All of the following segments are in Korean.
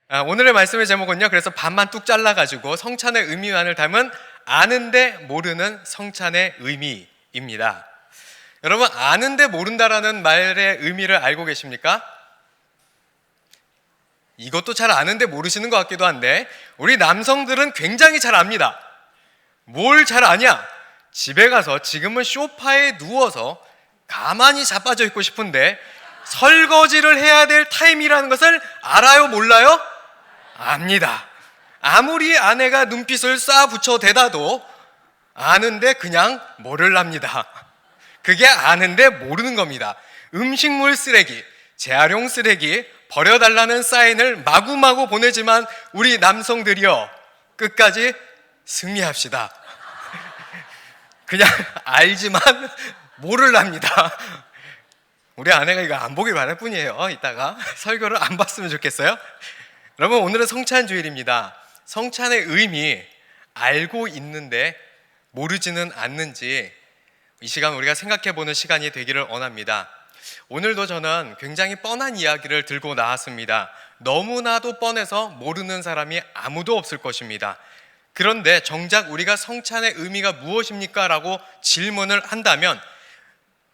오늘의 말씀의 제목은요, 그래서 반만 뚝 잘라가지고 성찬의 의미만을 담은 아는데 모르는 성찬의 의미입니다. 여러분, 아는데 모른다라는 말의 의미를 알고 계십니까? 이것도 잘 아는데 모르시는 것 같기도 한데, 우리 남성들은 굉장히 잘 압니다. 뭘 잘 아냐? 집에 가서 지금은 소파에 누워서 가만히 자빠져 있고 싶은데 설거지를 해야 될 타임이라는 것을 알아요, 몰라요? 압니다. 아무리 아내가 눈빛을 쏴 붙여 대다도 아는데 그냥 모를랍니다. 그게 아는데 모르는 겁니다. 음식물 쓰레기, 재활용 쓰레기 버려달라는 사인을 마구마구 보내지만 우리 남성들이요, 끝까지 승리합시다. 그냥 알지만 모를랍니다. 우리 아내가 이거 안 보길 바랄 뿐이에요. 이따가 설교를 안 봤으면 좋겠어요. 여러분, 오늘은 성찬주일입니다. 성찬의 의미 알고 있는데 모르지는 않는지 이 시간 우리가 생각해보는 시간이 되기를 원합니다. 오늘도 저는 굉장히 뻔한 이야기를 들고 나왔습니다. 너무나도 뻔해서 모르는 사람이 아무도 없을 것입니다. 그런데 정작 우리가 성찬의 의미가 무엇입니까? 라고 질문을 한다면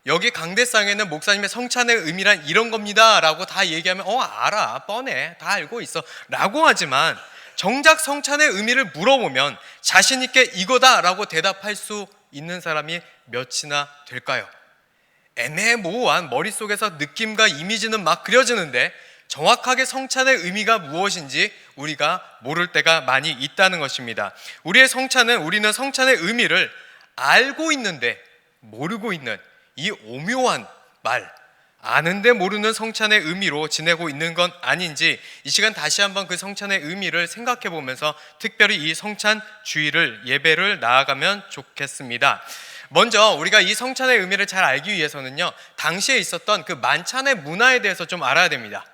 여기 강대상에는 목사님의 성찬의 의미란 이런 겁니다 라고 다 얘기하면 알아, 뻔해, 다 알고 있어 라고 하지만 정작 성찬의 의미를 물어보면 자신 있게 이거다 라고 대답할 수 있는 사람이 몇이나 될까요? 애매모호한 머릿속에서 느낌과 이미지는 막 그려지는데 정확하게 성찬의 의미가 무엇인지 우리가 모를 때가 많이 있다는 것입니다. 우리는 성찬의 의미를 알고 있는데 모르고 있는 이 오묘한 말, 아는데 모르는 성찬의 의미로 지내고 있는 건 아닌지 이 시간 다시 한번 그 성찬의 의미를 생각해 보면서 특별히 이 성찬 주일을 예배를 나아가면 좋겠습니다. 먼저 우리가 이 성찬의 의미를 잘 알기 위해서는요, 당시에 있었던 그 만찬의 문화에 대해서 좀 알아야 됩니다.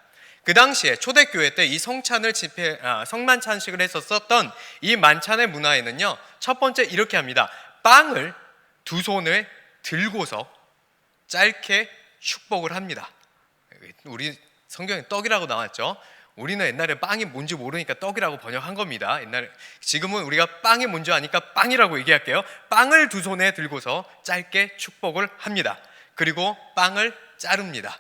그 당시에 초대교회 때 이 성만찬식을 했었던 이 만찬의 문화에는요, 첫 번째 이렇게 합니다. 빵을 두 손에 들고서 짧게 축복을 합니다. 우리 성경에 떡이라고 나왔죠. 우리는 옛날에 빵이 뭔지 모르니까 떡이라고 번역한 겁니다. 지금은 우리가 빵이 뭔지 아니까 빵이라고 얘기할게요. 빵을 두 손에 들고서 짧게 축복을 합니다. 그리고 빵을 자릅니다.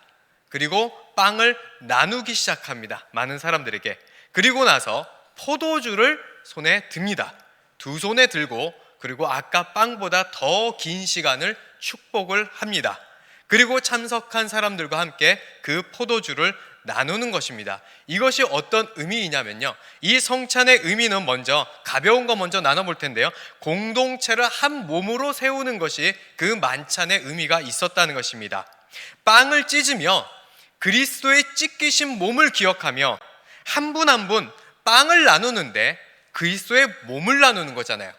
그리고 빵을 나누기 시작합니다. 많은 사람들에게. 그리고 나서 포도주를 손에 듭니다. 두 손에 들고, 그리고 아까 빵보다 더 긴 시간을 축복을 합니다. 그리고 참석한 사람들과 함께 그 포도주를 나누는 것입니다. 이것이 어떤 의미이냐면요, 이 성찬의 의미는 먼저 가벼운 거 먼저 나눠볼 텐데요, 공동체를 한 몸으로 세우는 것이 그 만찬의 의미가 있었다는 것입니다. 빵을 찢으며 그리스도의 찢기신 몸을 기억하며 한 분 한 분 빵을 나누는데 그리스도의 몸을 나누는 거잖아요.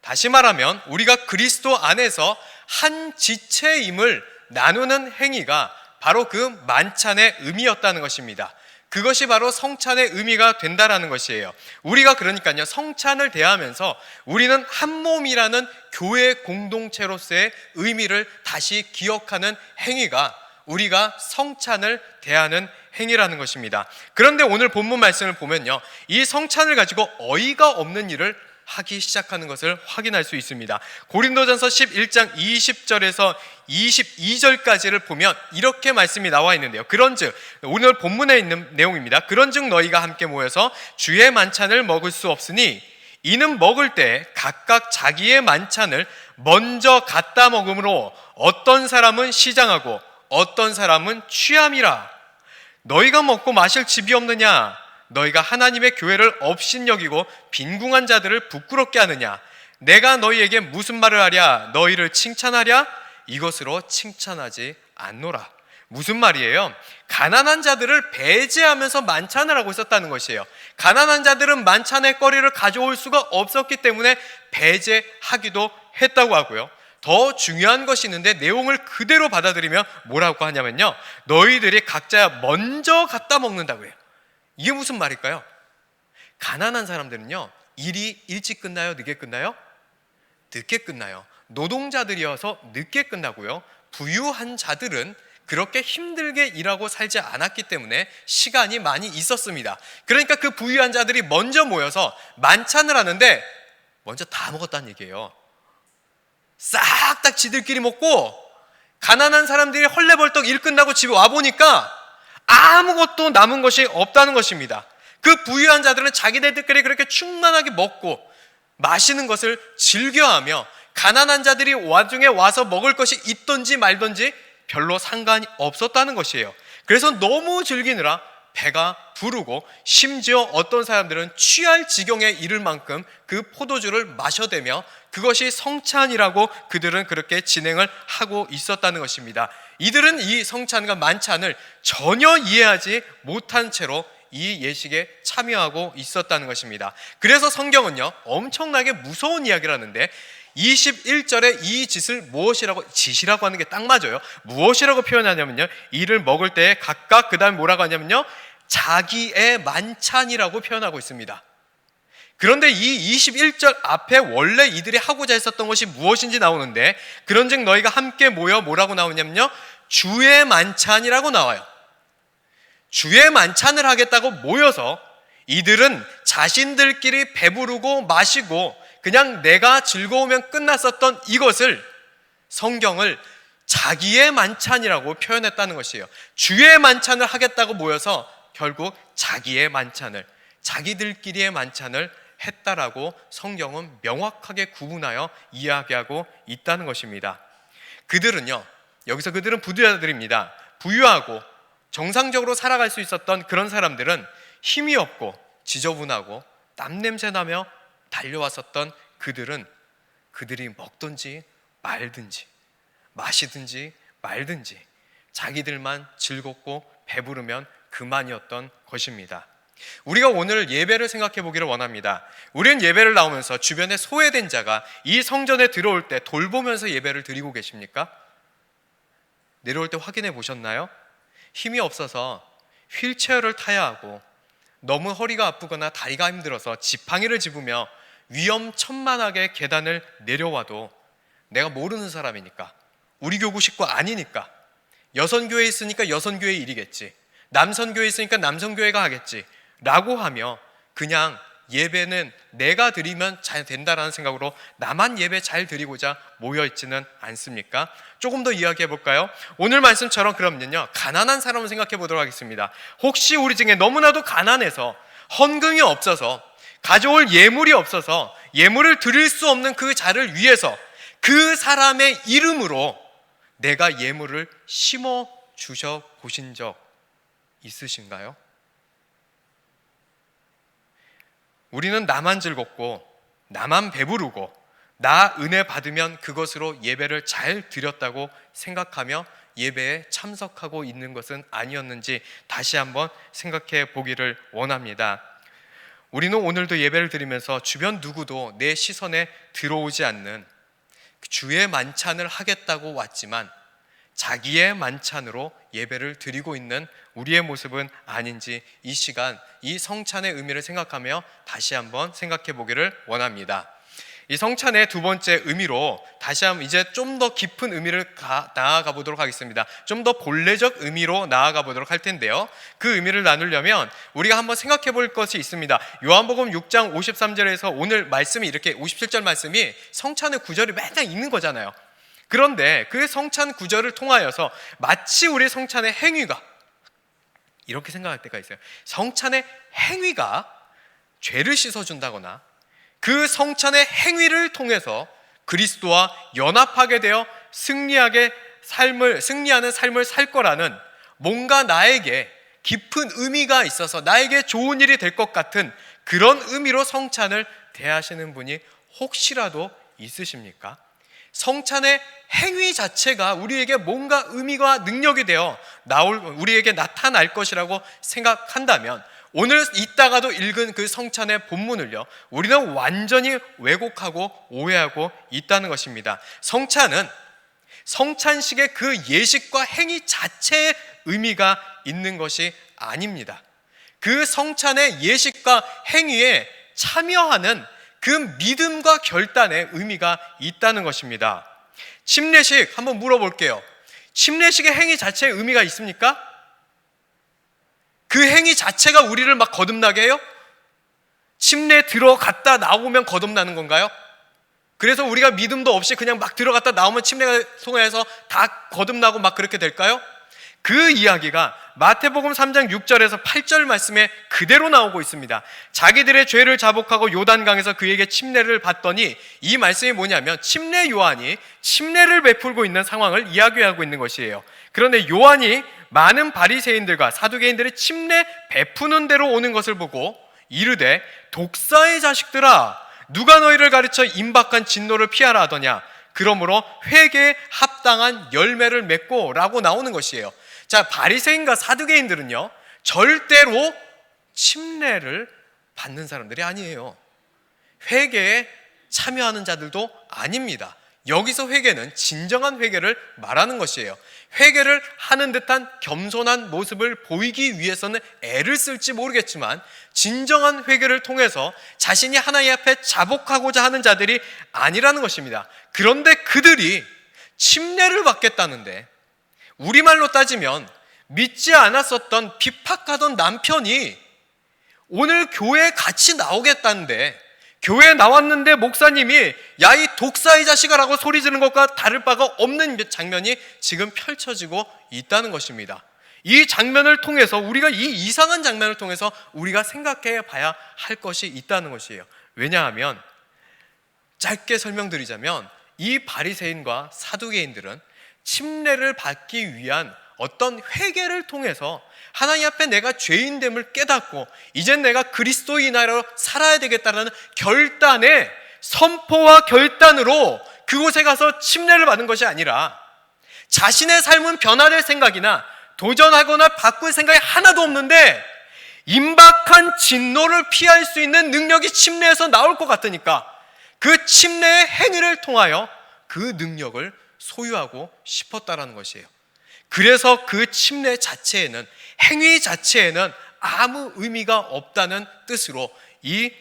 다시 말하면 우리가 그리스도 안에서 한 지체임을 나누는 행위가 바로 그 만찬의 의미였다는 것입니다. 그것이 바로 성찬의 의미가 된다라는 것이에요. 우리가 그러니까요, 성찬을 대하면서 우리는 한 몸이라는 교회 공동체로서의 의미를 다시 기억하는 행위가 우리가 성찬을 대하는 행위라는 것입니다. 그런데 오늘 본문 말씀을 보면요, 이 성찬을 가지고 어이가 없는 일을 하기 시작하는 것을 확인할 수 있습니다. 고린도전서 11장 20절에서 22절까지를 보면 이렇게 말씀이 나와 있는데요. 그런즉, 오늘 본문에 있는 내용입니다. 그런즉 너희가 함께 모여서 주의 만찬을 먹을 수 없으니 이는 먹을 때 각각 자기의 만찬을 먼저 갖다 먹음으로 어떤 사람은 시장하고 어떤 사람은 취함이라. 너희가 먹고 마실 집이 없느냐? 너희가 하나님의 교회를 업신여기고 빈궁한 자들을 부끄럽게 하느냐? 내가 너희에게 무슨 말을 하랴? 너희를 칭찬하랴? 이것으로 칭찬하지 않노라. 무슨 말이에요? 가난한 자들을 배제하면서 만찬을 하고 있었다는 것이에요. 가난한 자들은 만찬의 거리를 가져올 수가 없었기 때문에 배제하기도 했다고 하고요. 더 중요한 것이 있는데 내용을 그대로 받아들이면 뭐라고 하냐면요, 너희들이 각자 먼저 갖다 먹는다고 해요. 이게 무슨 말일까요? 가난한 사람들은요, 일이 일찍 끝나요? 늦게 끝나요? 늦게 끝나요. 노동자들이어서 늦게 끝나고요, 부유한 자들은 그렇게 힘들게 일하고 살지 않았기 때문에 시간이 많이 있었습니다. 그러니까 그 부유한 자들이 먼저 모여서 만찬을 하는데 먼저 다 먹었다는 얘기예요. 싹 다 지들끼리 먹고 가난한 사람들이 헐레벌떡 일 끝나고 집에 와보니까 아무것도 남은 것이 없다는 것입니다. 그 부유한 자들은 자기네들끼리 그렇게 충만하게 먹고 마시는 것을 즐겨하며 가난한 자들이 와중에 와서 먹을 것이 있던지 말던지 별로 상관이 없었다는 것이에요. 그래서 너무 즐기느라 배가 부르고 심지어 어떤 사람들은 취할 지경에 이를 만큼 그 포도주를 마셔대며 그것이 성찬이라고 그들은 그렇게 진행을 하고 있었다는 것입니다. 이들은 이 성찬과 만찬을 전혀 이해하지 못한 채로 이 예식에 참여하고 있었다는 것입니다. 그래서 성경은요, 엄청나게 무서운 이야기를 하는데 21절에 이 짓을 짓이라고 하는 게 딱 맞아요. 무엇이라고 표현하냐면요, 이를 먹을 때 각각 그 다음 뭐라고 하냐면요, 자기의 만찬이라고 표현하고 있습니다. 그런데 이 21절 앞에 원래 이들이 하고자 했었던 것이 무엇인지 나오는데, 그런즉 너희가 함께 모여 뭐라고 나오냐면요, 주의 만찬이라고 나와요. 주의 만찬을 하겠다고 모여서 이들은 자신들끼리 배부르고 마시고 그냥 내가 즐거우면 끝났었던 이것을 성경을 자기의 만찬이라고 표현했다는 것이에요. 주의 만찬을 하겠다고 모여서 결국 자기의 만찬을, 자기들끼리의 만찬을 했다라고 성경은 명확하게 구분하여 이야기하고 있다는 것입니다. 그들은요, 여기서 그들은 부유자들입니다. 부유하고 정상적으로 살아갈 수 있었던 그런 사람들은 힘이 없고 지저분하고 땀냄새 나며 달려왔었던 그들이 먹든지 말든지 마시든지 말든지 자기들만 즐겁고 배부르면 그만이었던 것입니다. 우리가 오늘 예배를 생각해 보기를 원합니다. 우리는 예배를 나오면서 주변에 소외된 자가 이 성전에 들어올 때 돌보면서 예배를 드리고 계십니까? 내려올 때 확인해 보셨나요? 힘이 없어서 휠체어를 타야 하고 너무 허리가 아프거나 다리가 힘들어서 지팡이를 집으며 위험천만하게 계단을 내려와도 내가 모르는 사람이니까, 우리 교구 식구 아니니까, 여선교회에 있으니까 여선교회 일이겠지, 남선교회에 있으니까 남선교회가 하겠지 라고 하며 그냥 예배는 내가 드리면 잘 된다라는 생각으로 나만 예배 잘 드리고자 모여있지는 않습니까? 조금 더 이야기해 볼까요? 오늘 말씀처럼 그러면요, 가난한 사람을 생각해 보도록 하겠습니다. 혹시 우리 중에 너무나도 가난해서 헌금이 없어서 가져올 예물이 없어서 예물을 드릴 수 없는 그 자를 위해서 그 사람의 이름으로 내가 예물을 심어 주셔 보신 적 있으신가요? 우리는 나만 즐겁고 나만 배부르고 나 은혜 받으면 그것으로 예배를 잘 드렸다고 생각하며 예배에 참석하고 있는 것은 아니었는지 다시 한번 생각해 보기를 원합니다. 우리는 오늘도 예배를 드리면서 주변 누구도 내 시선에 들어오지 않는 주의 만찬을 하겠다고 왔지만 자기의 만찬으로 예배를 드리고 있는 우리의 모습은 아닌지 이 시간 이 성찬의 의미를 생각하며 다시 한번 생각해 보기를 원합니다. 이 성찬의 두 번째 의미로 다시 한번 이제 좀 더 깊은 의미를 나아가 보도록 하겠습니다. 좀 더 본래적 의미로 나아가 보도록 할 텐데요, 그 의미를 나누려면 우리가 한번 생각해 볼 것이 있습니다. 요한복음 6장 53절에서 오늘 말씀이 이렇게 57절 말씀이 성찬의 구절이 맨날 있는 거잖아요. 그런데 그 성찬 구절을 통하여서 마치 우리 성찬의 행위가, 이렇게 생각할 때가 있어요. 성찬의 행위가 죄를 씻어준다거나 그 성찬의 행위를 통해서 그리스도와 연합하게 되어 승리하는 삶을 살 거라는 뭔가 나에게 깊은 의미가 있어서 나에게 좋은 일이 될 것 같은 그런 의미로 성찬을 대하시는 분이 혹시라도 있으십니까? 성찬의 행위 자체가 우리에게 뭔가 의미와 능력이 되어 우리에게 나타날 것이라고 생각한다면 오늘 이따가도 읽은 그 성찬의 본문을요, 우리는 완전히 왜곡하고 오해하고 있다는 것입니다. 성찬은 성찬식의 그 예식과 행위 자체의 의미가 있는 것이 아닙니다. 그 성찬의 예식과 행위에 참여하는 그 믿음과 결단의 의미가 있다는 것입니다. 침례식 한번 물어볼게요. 침례식의 행위 자체에 의미가 있습니까? 그 행위 자체가 우리를 막 거듭나게 해요? 침례 들어갔다 나오면 거듭나는 건가요? 그래서 우리가 믿음도 없이 그냥 막 들어갔다 나오면 침례가 통해서 다 거듭나고 막 그렇게 될까요? 그 이야기가 마태복음 3장 6절에서 8절 말씀에 그대로 나오고 있습니다. 자기들의 죄를 자복하고 요단강에서 그에게 침례를 받더니, 이 말씀이 뭐냐면 침례 요한이 침례를 베풀고 있는 상황을 이야기하고 있는 것이에요. 그런데 요한이 많은 바리새인들과 사두개인들의 침례 베푸는 대로 오는 것을 보고 이르되, 독사의 자식들아, 누가 너희를 가르쳐 임박한 진노를 피하라 하더냐? 그러므로 회개에 합당한 열매를 맺고 라고 나오는 것이에요. 자, 바리새인과 사두개인들은요, 절대로 침례를 받는 사람들이 아니에요. 회개에 참여하는 자들도 아닙니다. 여기서 회개는 진정한 회개를 말하는 것이에요. 회개를 하는 듯한 겸손한 모습을 보이기 위해서는 애를 쓸지 모르겠지만, 진정한 회개를 통해서 자신이 하나님 앞에 자복하고자 하는 자들이 아니라는 것입니다. 그런데 그들이 침례를 받겠다는데, 우리말로 따지면 믿지 않았었던 핍박하던 남편이 오늘 교회에 같이 나오겠다는데, 교회에 나왔는데 목사님이 야, 이 독사의 자식아라고 소리 지르는 것과 다를 바가 없는 장면이 지금 펼쳐지고 있다는 것입니다. 이 장면을 통해서 우리가, 이 이상한 장면을 통해서 우리가 생각해 봐야 할 것이 있다는 것이에요. 왜냐하면 짧게 설명드리자면 이 바리새인과 사두개인들은 침례를 받기 위한 어떤 회개를 통해서 하나님 앞에 내가 죄인됨을 깨닫고 이젠 내가 그리스도인으로 살아야 되겠다는 결단의 선포와 결단으로 그곳에 가서 침례를 받은 것이 아니라, 자신의 삶은 변화될 생각이나 도전하거나 바꿀 생각이 하나도 없는데 임박한 진노를 피할 수 있는 능력이 침례에서 나올 것 같으니까 그 침례의 행위를 통하여 그 능력을 소유하고 싶었다라는 것이에요. 그래서 그 침례 자체에는, 행위 자체에는 아무 의미가 없다는 뜻으로 이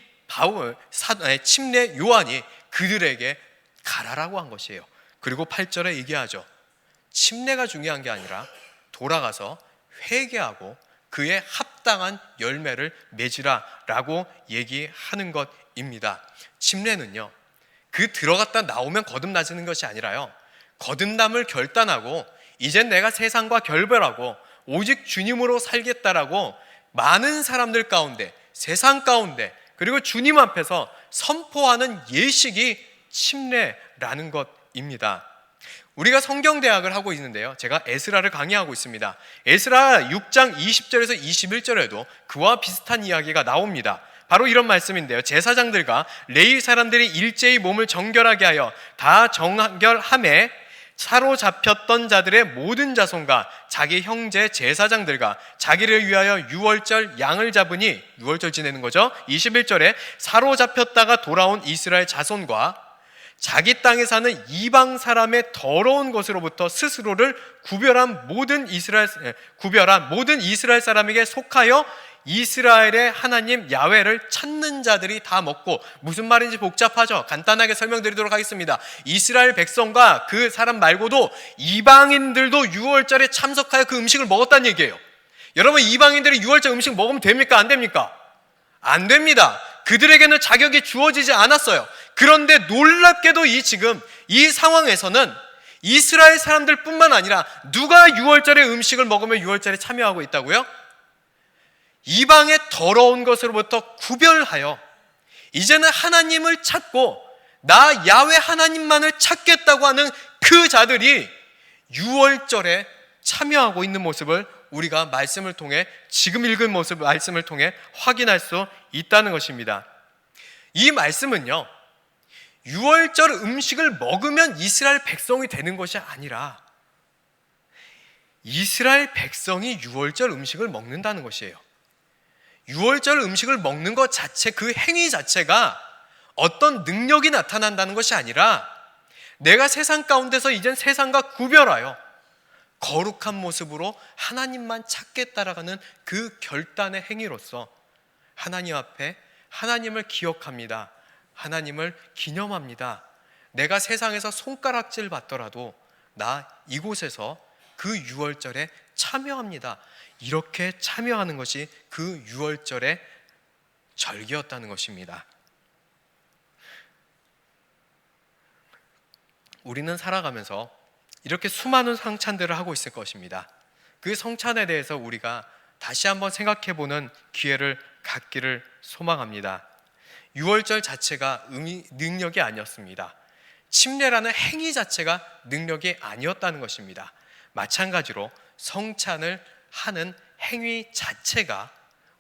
침례 요한이 그들에게 가라라고 한 것이에요. 그리고 8절에 얘기하죠. 침례가 중요한 게 아니라 돌아가서 회개하고 그에 합당한 열매를 맺으라라고 얘기하는 것입니다. 침례는요, 그 들어갔다 나오면 거듭나지는 것이 아니라요, 거듭남을 결단하고 이젠 내가 세상과 결별하고 오직 주님으로 살겠다라고 많은 사람들 가운데, 세상 가운데, 그리고 주님 앞에서 선포하는 예식이 침례라는 것입니다. 우리가 성경대학을 하고 있는데요, 제가 에스라를 강의하고 있습니다. 에스라 6장 20절에서 21절에도 그와 비슷한 이야기가 나옵니다. 바로 이런 말씀인데요, 제사장들과 레위 사람들이 일제히 몸을 정결하게 하여 다 정결함에 사로잡혔던 자들의 모든 자손과 자기 형제 제사장들과 자기를 위하여 유월절 양을 잡으니, 유월절 지내는 거죠. 21절에 사로잡혔다가 돌아온 이스라엘 자손과 자기 땅에 사는 이방 사람의 더러운 것으로부터 스스로를 구별한 모든 이스라엘 사람에게 속하여 이스라엘의 하나님 야훼를 찾는 자들이 다 먹고, 무슨 말인지 복잡하죠? 간단하게 설명드리도록 하겠습니다. 이스라엘 백성과 그 사람 말고도 이방인들도 유월절에 참석하여 그 음식을 먹었다는 얘기예요. 여러분, 이방인들이 유월절 음식 먹으면 됩니까? 안 됩니까? 안 됩니다. 그들에게는 자격이 주어지지 않았어요. 그런데 놀랍게도 지금 이 상황에서는 이스라엘 사람들 뿐만 아니라 누가 유월절에 음식을 먹으면 유월절에 참여하고 있다고요? 이방의 더러운 것으로부터 구별하여 이제는 하나님을 찾고 나 야훼 하나님만을 찾겠다고 하는 그 자들이 유월절에 참여하고 있는 모습을 우리가 말씀을 통해, 지금 읽은 모습 말씀을 통해 확인할 수 있다는 것입니다. 이 말씀은요, 유월절 음식을 먹으면 이스라엘 백성이 되는 것이 아니라 이스라엘 백성이 유월절 음식을 먹는다는 것이에요. 유월절 음식을 먹는 것 자체, 그 행위 자체가 어떤 능력이 나타난다는 것이 아니라 내가 세상 가운데서 이젠 세상과 구별하여 거룩한 모습으로 하나님만 찾겠다라는 그 결단의 행위로서 하나님 앞에 하나님을 기억합니다. 하나님을 기념합니다. 내가 세상에서 손가락질 받더라도 나 이곳에서 그 유월절에 참여합니다. 이렇게 참여하는 것이 그 유월절의 절기였다는 것입니다. 우리는 살아가면서 이렇게 수많은 성찬들을 하고 있을 것입니다. 그 성찬에 대해서 우리가 다시 한번 생각해보는 기회를 갖기를 소망합니다. 유월절 자체가 능력이 아니었습니다. 침례라는 행위 자체가 능력이 아니었다는 것입니다. 마찬가지로 성찬을 하는 행위 자체가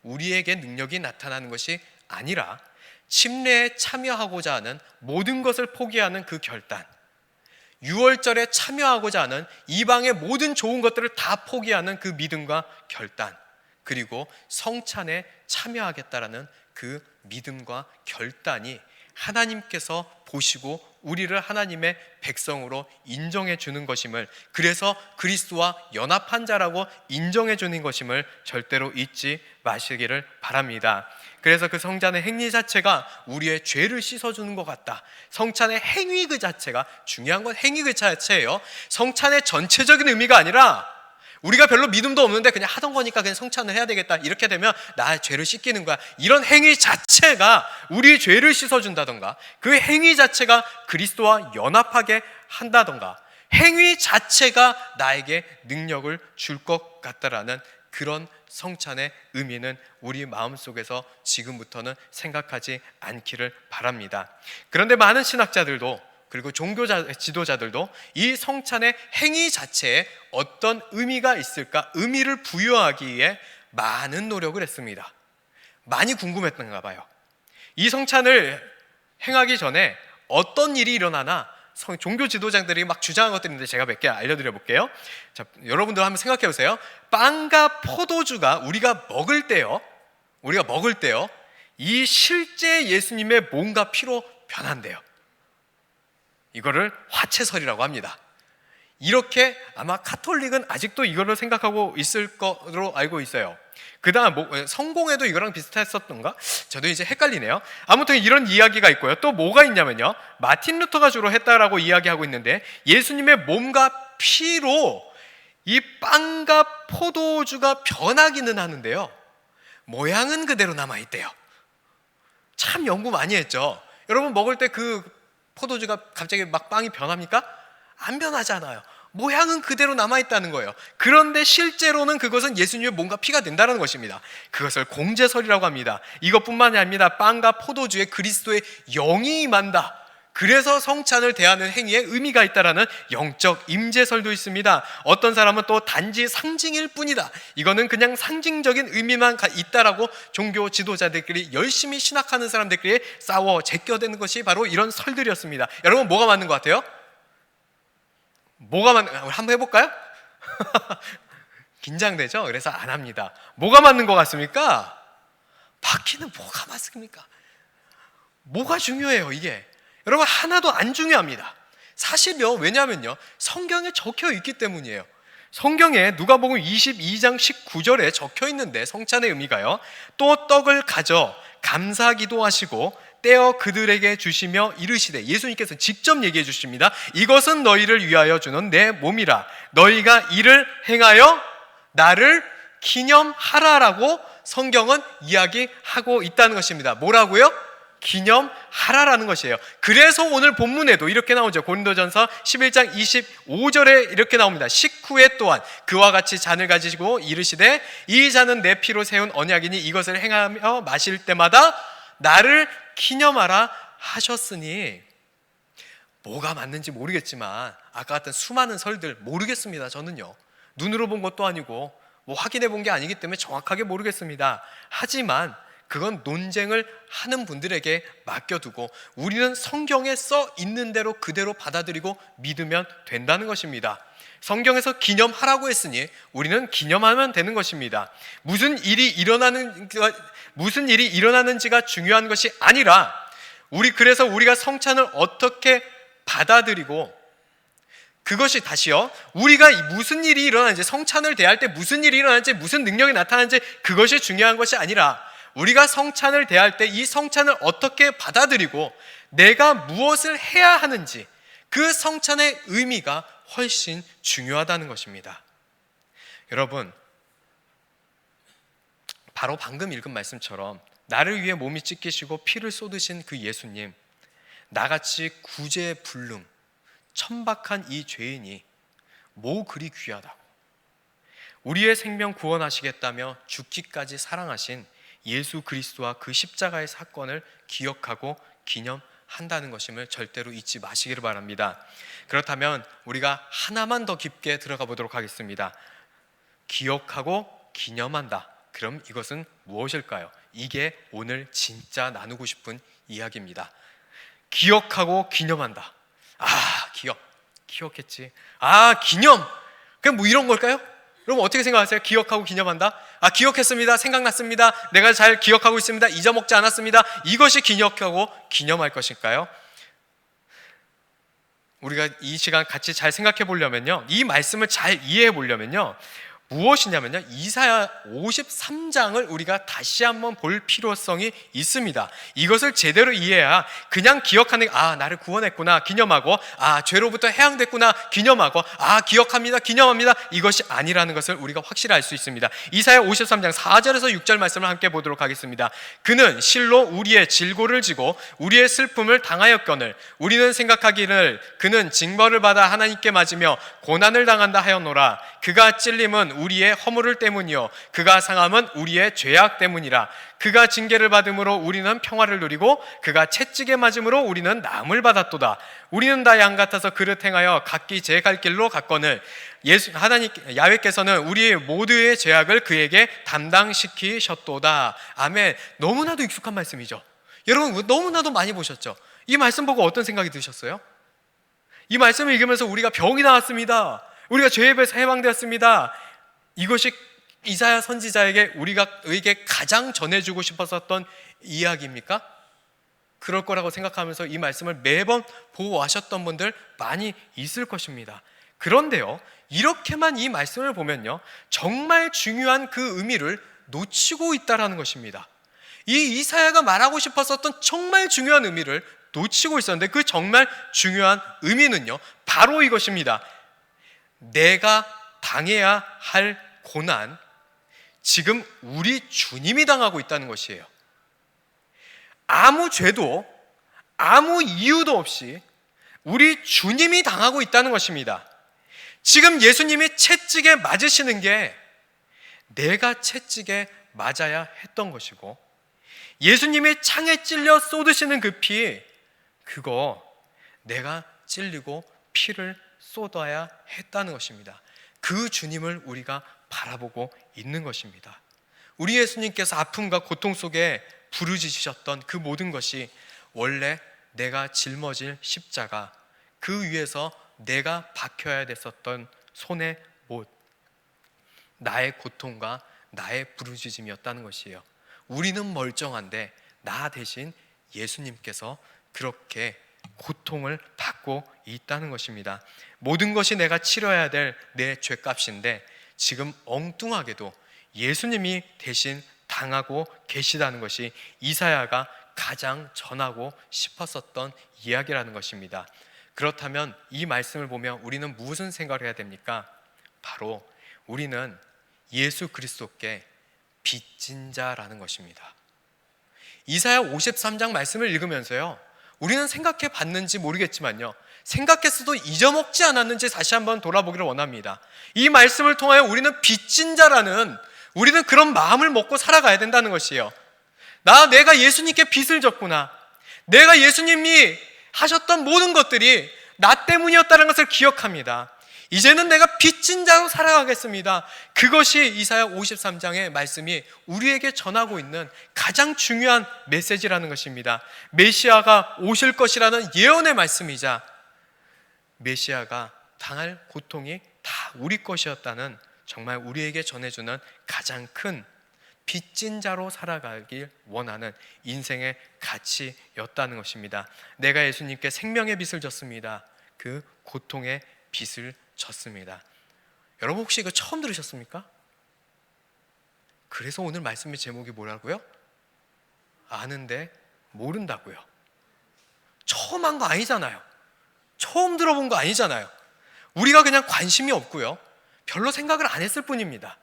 우리에게 능력이 나타나는 것이 아니라 침례에 참여하고자 하는 모든 것을 포기하는 그 결단, 유월절에 참여하고자 하는 이방의 모든 좋은 것들을 다 포기하는 그 믿음과 결단, 그리고 성찬에 참여하겠다라는 그 믿음과 결단이 하나님께서 보시고 우리를 하나님의 백성으로 인정해 주는 것임을, 그래서 그리스도와 연합한 자라고 인정해 주는 것임을 절대로 잊지 마시기를 바랍니다. 그래서 그 성찬의 행위 자체가 우리의 죄를 씻어주는 것 같다. 성찬의 행위 그 자체가, 중요한 건 행위 그 자체예요. 성찬의 전체적인 의미가 아니라 우리가 별로 믿음도 없는데 그냥 하던 거니까 그냥 성찬을 해야 되겠다, 이렇게 되면 나의 죄를 씻기는 거야. 이런 행위 자체가 우리의 죄를 씻어준다던가, 그 행위 자체가 그리스도와 연합하게 한다던가, 행위 자체가 나에게 능력을 줄 것 같다라는 그런 성찬의 의미는 우리 마음속에서 지금부터는 생각하지 않기를 바랍니다. 그런데 많은 신학자들도, 그리고 종교 지도자들도 이 성찬의 행위 자체에 어떤 의미가 있을까, 의미를 부여하기 위해 많은 노력을 했습니다. 많이 궁금했던가 봐요. 이 성찬을 행하기 전에 어떤 일이 일어나나 종교 지도자들이 막 주장한 것들이 있는데 제가 몇 개 알려드려 볼게요. 자, 여러분들 한번 생각해 보세요. 빵과 포도주가 우리가 먹을 때요, 이 실제 예수님의 몸과 피로 변한대요. 이거를 화채설이라고 합니다. 이렇게 아마 카톨릭은 아직도 이거를 생각하고 있을 거로 알고 있어요. 그 다음 성공회도 이거랑 비슷했었던가? 저도 이제 헷갈리네요. 아무튼 이런 이야기가 있고요. 또 뭐가 있냐면요, 마틴 루터가 주로 했다라고 이야기하고 있는데, 예수님의 몸과 피로 이 빵과 포도주가 변하기는 하는데요, 모양은 그대로 남아있대요. 참 연구 많이 했죠. 여러분 먹을 때 그 포도주가 갑자기 막 빵이 변합니까? 안 변하잖아요. 모양은 그대로 남아있다는 거예요. 그런데 실제로는 그것은 예수님의 몸과 피가 된다는 것입니다. 그것을 공제설이라고 합니다. 이것뿐만이 아닙니다. 빵과 포도주에 그리스도의 영이 임한다. 그래서 성찬을 대하는 행위에 의미가 있다라는 영적 임재설도 있습니다. 어떤 사람은 또 단지 상징일 뿐이다, 이거는 그냥 상징적인 의미만 있다라고 종교 지도자들끼리, 열심히 신학하는 사람들끼리 싸워 제껴대는 것이 바로 이런 설들이었습니다. 여러분 뭐가 맞는 것 같아요? 뭐가 맞는, 한번 해볼까요? 긴장되죠? 그래서 안 합니다. 뭐가 맞는 것 같습니까? 바퀴는 뭐가 맞습니까? 뭐가 중요해요 이게? 여러분 하나도 안 중요합니다. 사실요, 왜냐하면요, 성경에 적혀 있기 때문이에요. 성경에 누가복음 22장 19절에 적혀 있는데, 성찬의 의미가요, 또 떡을 가져 감사기도 하시고 떼어 그들에게 주시며 이르시되, 예수님께서 직접 얘기해 주십니다. 이것은 너희를 위하여 주는 내 몸이라. 너희가 이를 행하여 나를 기념하라라고 성경은 이야기하고 있다는 것입니다. 뭐라고요? 기념하라라는 것이에요. 그래서 오늘 본문에도 이렇게 나오죠. 고린도전서 11장 25절에 이렇게 나옵니다. 식후에 또한 그와 같이 잔을 가지고 이르시되, 이 잔은 내 피로 세운 언약이니 이것을 행하며 마실 때마다 나를 기념하라 하셨으니. 뭐가 맞는지 모르겠지만 아까 같은 수많은 설들 모르겠습니다. 저는요, 눈으로 본 것도 아니고 뭐 확인해 본 게 아니기 때문에 정확하게 모르겠습니다. 하지만 그건 논쟁을 하는 분들에게 맡겨두고 우리는 성경에 써 있는 대로 그대로 받아들이고 믿으면 된다는 것입니다. 성경에서 기념하라고 했으니 우리는 기념하면 되는 것입니다. 무슨 일이 일어나는지가 중요한 것이 아니라, 그래서 우리가 성찬을 어떻게 받아들이고, 그것이 다시요, 우리가 무슨 일이 일어나는지, 성찬을 대할 때 무슨 일이 일어나는지, 무슨 능력이 나타나는지, 그것이 중요한 것이 아니라, 우리가 성찬을 대할 때 이 성찬을 어떻게 받아들이고 내가 무엇을 해야 하는지, 그 성찬의 의미가 훨씬 중요하다는 것입니다. 여러분, 바로 방금 읽은 말씀처럼 나를 위해 몸이 찢기시고 피를 쏟으신 그 예수님, 나같이 구제불능 천박한 이 죄인이 뭐 그리 귀하다고, 우리의 생명 구원하시겠다며 죽기까지 사랑하신 예수 그리스도와 그 십자가의 사건을 기억하고 기념한다는 것임을 절대로 잊지 마시기를 바랍니다. 그렇다면 우리가 하나만 더 깊게 들어가 보도록 하겠습니다. 기억하고 기념한다. 그럼 이것은 무엇일까요? 이게 오늘 진짜 나누고 싶은 이야기입니다. 기억하고 기념한다. 기억했지. 기념. 그럼 뭐 이런 걸까요? 여러분 어떻게 생각하세요? 기억하고 기념한다? 기억했습니다. 생각났습니다. 내가 잘 기억하고 있습니다. 잊어먹지 않았습니다. 이것이 기억하고 기념할 것일까요? 우리가 이 시간 같이 잘 생각해 보려면요, 이 말씀을 잘 이해해 보려면요, 무엇이냐면요, 이사야 53장을 우리가 다시 한번 볼 필요성이 있습니다. 이것을 제대로 이해해야 그냥 기억하는, 나를 구원했구나 기념하고, 죄로부터 해방됐구나 기념하고, 기억합니다 기념합니다, 이것이 아니라는 것을 우리가 확실히 알 수 있습니다. 이사야 53장 4절에서 6절 말씀을 함께 보도록 하겠습니다. 그는 실로 우리의 질고를 지고 우리의 슬픔을 당하였거늘 우리는 생각하기를 그는 징벌을 받아 하나님께 맞으며 고난을 당한다 하였노라. 그가 찔림은 우리의 허물을 때문이요 그가 상함은 우리의 죄악 때문이라. 그가 징계를 받음으로 우리는 평화를 누리고 그가 채찍에 맞음으로 우리는 나음을 받았도다. 우리는 다 양 같아서 그릇 행하여 각기 제 갈 길로 갔거늘 하나님 야훼께서는 우리 모두의 죄악을 그에게 담당시키셨도다. 아멘. 너무나도 익숙한 말씀이죠. 여러분 너무나도 많이 보셨죠? 이 말씀 보고 어떤 생각이 드셨어요? 이 말씀을 읽으면서 우리가 병이 나왔습니다, 우리가 죄에서 해방되었습니다, 이것이 이사야 선지자에게 우리에게 가장 전해주고 싶었던 이야기입니까? 그럴 거라고 생각하면서 이 말씀을 매번 보고 와셨던 분들 많이 있을 것입니다. 그런데요, 이렇게만 이 말씀을 보면요, 정말 중요한 그 의미를 놓치고 있다라는 것입니다. 이 이사야가 말하고 싶었던 정말 중요한 의미를 놓치고 있었는데, 그 정말 중요한 의미는요, 바로 이것입니다. 내가 당해야 할 고난, 지금 우리 주님이 당하고 있다는 것이에요. 아무 죄도 아무 이유도 없이 우리 주님이 당하고 있다는 것입니다. 지금 예수님이 채찍에 맞으시는 게 내가 채찍에 맞아야 했던 것이고, 예수님이 창에 찔려 쏟으시는 그 피, 그거 내가 찔리고 피를 쏟아야 했다는 것입니다. 그 주님을 우리가 바라보고 있는 것입니다. 우리 예수님께서 아픔과 고통 속에 부르짖으셨던 그 모든 것이 원래 내가 짊어질 십자가, 그 위에서 내가 박혀야 됐었던 손의 못, 나의 고통과 나의 부르짖음이었다는 것이에요. 우리는 멀쩡한데 나 대신 예수님께서 그렇게 고통을 받고 있다는 것입니다. 모든 것이 내가 치러야 될 내 죄값인데 지금 엉뚱하게도 예수님이 대신 당하고 계시다는 것이 이사야가 가장 전하고 싶었었던 이야기라는 것입니다. 그렇다면 이 말씀을 보면 우리는 무슨 생각을 해야 됩니까? 바로 우리는 예수 그리스도께 빚진 자라는 것입니다. 이사야 53장 말씀을 읽으면서요, 우리는 생각해 봤는지 모르겠지만요, 생각했어도 잊어먹지 않았는지 다시 한번 돌아보기를 원합니다. 이 말씀을 통하여 우리는 빚진 자라는, 우리는 그런 마음을 먹고 살아가야 된다는 것이에요. 내가 예수님께 빚을 졌구나, 내가 예수님이 하셨던 모든 것들이 나 때문이었다는 것을 기억합니다. 이제는 내가 빚진 자로 살아가겠습니다. 그것이 이사야 53장의 말씀이 우리에게 전하고 있는 가장 중요한 메시지라는 것입니다. 메시아가 오실 것이라는 예언의 말씀이자 메시아가 당할 고통이 다 우리 것이었다는, 정말 우리에게 전해주는 가장 큰 빚진 자로 살아가길 원하는 인생의 가치였다는 것입니다. 내가 예수님께 생명의 빚을 졌습니다. 그 고통의 빚을 졌습니다. 여러분 혹시 이거 처음 들으셨습니까? 그래서 오늘 말씀의 제목이 뭐라고요? 아는데 모른다고요. 처음 한 거 아니잖아요. 처음 들어본 거 아니잖아요. 우리가 그냥 관심이 없고요, 별로 생각을 안 했을 뿐입니다.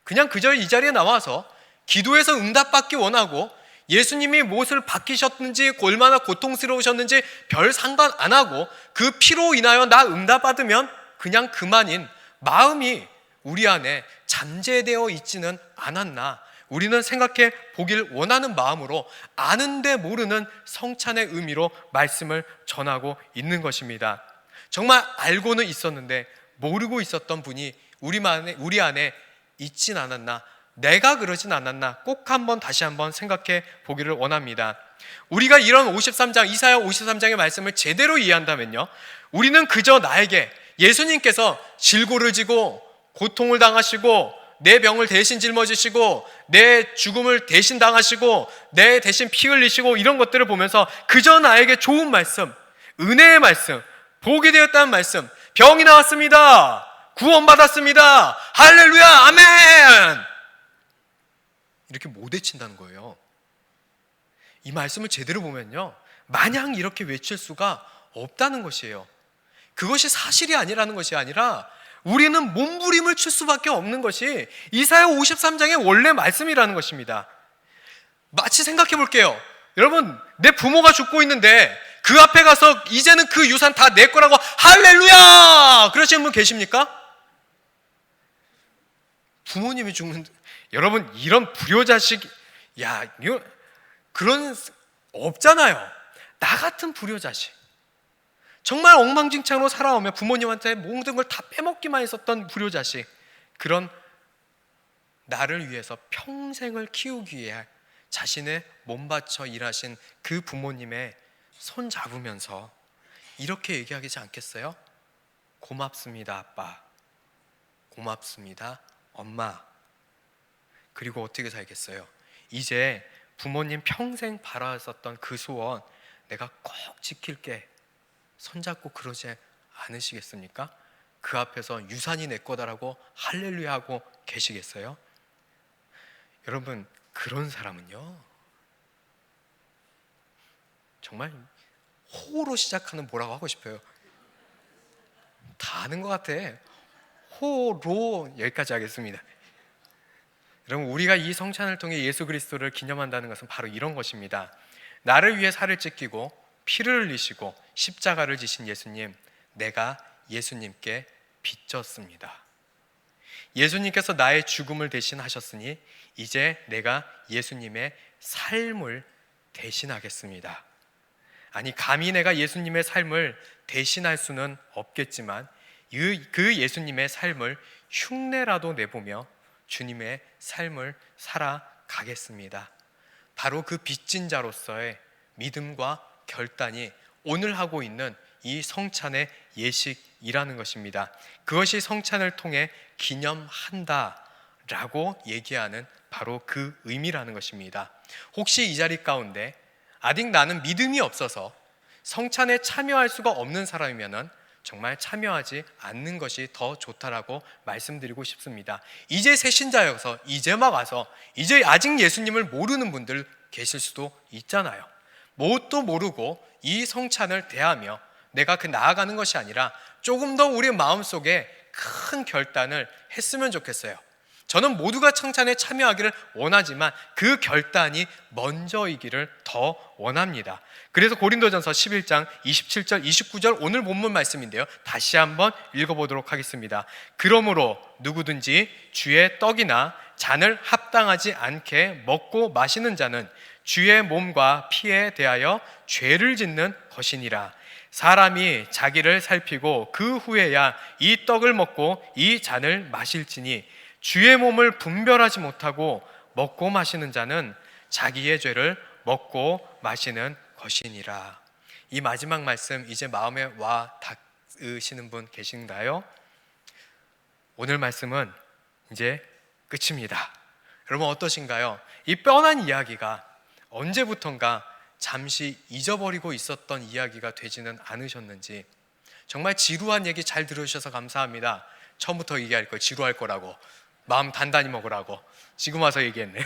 그냥 그저 이 자리에 나와서 기도해서 응답받기 원하고 예수님이 무엇을 바뀌셨는지 얼마나 고통스러우셨는지 별 상관 안 하고 그 피로 인하여 나 응답받으면 그냥 그만인 마음이 우리 안에 잠재되어 있지는 않았나. 우리는 생각해 보길 원하는 마음으로 아는데 모르는 성찬의 의미로 말씀을 전하고 있는 것입니다. 정말 알고는 있었는데 모르고 있었던 분이 우리 안에 있진 않았나, 내가 그러진 않았나 꼭 한번 다시 한번 생각해 보기를 원합니다. 우리가 이런 53장 이사야 53장의 말씀을 제대로 이해한다면요, 우리는 그저 나에게 예수님께서 질고를 지고 고통을 당하시고 내 병을 대신 짊어지시고 내 죽음을 대신 당하시고 내 대신 피 흘리시고 이런 것들을 보면서 그저 나에게 좋은 말씀, 은혜의 말씀, 복이 되었다는 말씀, 병이 나왔습니다, 구원받았습니다, 할렐루야, 아멘, 이렇게 못 외친다는 거예요. 이 말씀을 제대로 보면요, 마냥 이렇게 외칠 수가 없다는 것이에요. 그것이 사실이 아니라는 것이 아니라 우리는 몸부림을 칠 수밖에 없는 것이 이사야 53장의 원래 말씀이라는 것입니다. 마치 생각해 볼게요. 여러분, 내 부모가 죽고 있는데 그 앞에 가서 이제는 그 유산 다 내 거라고 할렐루야 그러시는 분 계십니까? 부모님이 죽는, 여러분, 이런 불효자식, 이거 그런 없잖아요. 나 같은 불효자식, 정말 엉망진창으로 살아오며 부모님한테 모든 걸 다 빼먹기만 했었던 불효자식, 그런 나를 위해서 평생을 키우기 위해 자신의 몸 바쳐 일하신 그 부모님의 손 잡으면서 이렇게 얘기하지 않겠어요? 고맙습니다 아빠, 고맙습니다 엄마. 그리고 어떻게 살겠어요? 이제 부모님 평생 바라왔었던 그 소원 내가 꼭 지킬게, 손잡고 그러지 않으시겠습니까? 그 앞에서 유산이 내 거다라고 할렐루야 하고 계시겠어요? 여러분, 그런 사람은요, 정말 호로 시작하는 뭐라고 하고 싶어요. 다 아는 것 같아. 호로 여기까지 하겠습니다. 여러분, 우리가 이 성찬을 통해 예수 그리스도를 기념한다는 것은 바로 이런 것입니다. 나를 위해 살을 찢기고 피를 흘리시고 십자가를 지신 예수님, 내가 예수님께 빚졌습니다. 예수님께서 나의 죽음을 대신하셨으니 이제 내가 예수님의 삶을 대신하겠습니다. 아니, 감히 내가 예수님의 삶을 대신할 수는 없겠지만 그 예수님의 삶을 흉내라도 내보며 주님의 삶을 살아가겠습니다. 바로 그 빚진 자로서의 믿음과 결단이 오늘 하고 있는 이 성찬의 예식이라는 것입니다. 그것이 성찬을 통해 기념한다라고 얘기하는 바로 그 의미라는 것입니다. 혹시 이 자리 가운데 아직 나는 믿음이 없어서 성찬에 참여할 수가 없는 사람이면은 정말 참여하지 않는 것이 더 좋다라고 말씀드리고 싶습니다. 이제 새 신자여서 이제 막 와서 이제 아직 예수님을 모르는 분들 계실 수도 있잖아요. 뭣도 모르고 이 성찬을 대하며 내가 나아가는 것이 아니라 조금 더 우리 마음속에 큰 결단을 했으면 좋겠어요. 저는 모두가 성찬에 참여하기를 원하지만 그 결단이 먼저이기를 더 원합니다. 그래서 고린도전서 11장 27절 29절 오늘 본문 말씀인데요, 다시 한번 읽어보도록 하겠습니다. 그러므로 누구든지 주의 떡이나 잔을 합당하지 않게 먹고 마시는 자는 주의 몸과 피에 대하여 죄를 짓는 것이니라. 사람이 자기를 살피고 그 후에야 이 떡을 먹고 이 잔을 마실지니 주의 몸을 분별하지 못하고 먹고 마시는 자는 자기의 죄를 먹고 마시는 것이니라. 이 마지막 말씀 이제 마음에 와 닿으시는 분 계신가요? 오늘 말씀은 이제 끝입니다. 여러분 어떠신가요? 이 뻔한 이야기가 언제부턴가 잠시 잊어버리고 있었던 이야기가 되지는 않으셨는지, 정말 지루한 얘기 잘 들으셔서 감사합니다. 처음부터 얘기할 거 지루할 거라고, 마음 단단히 먹으라고 지금 와서 얘기했네요.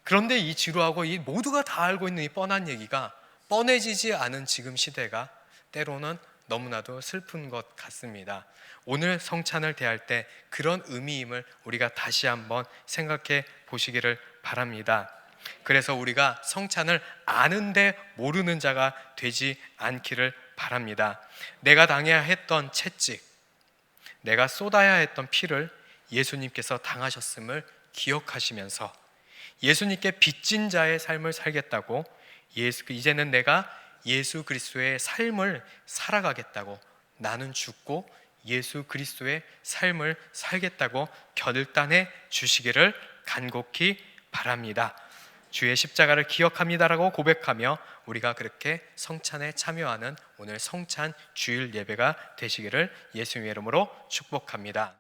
그런데 이 지루하고 이 모두가 다 알고 있는 이 뻔한 얘기가 뻔해지지 않은 지금 시대가 때로는 너무나도 슬픈 것 같습니다. 오늘 성찬을 대할 때 그런 의미임을 우리가 다시 한번 생각해 보시기를 바랍니다. 그래서 우리가 성찬을 아는데 모르는 자가 되지 않기를 바랍니다. 내가 당해야 했던 채찍, 내가 쏟아야 했던 피를 예수님께서 당하셨음을 기억하시면서 예수님께 빚진 자의 삶을 살겠다고, 이제는 내가 예수 그리스도의 삶을 살아가겠다고, 나는 죽고 예수 그리스도의 삶을 살겠다고 결단해 주시기를 간곡히 바랍니다. 주의 십자가를 기억합니다라고 고백하며 우리가 그렇게 성찬에 참여하는 오늘 성찬 주일 예배가 되시기를 예수님의 이름으로 축복합니다.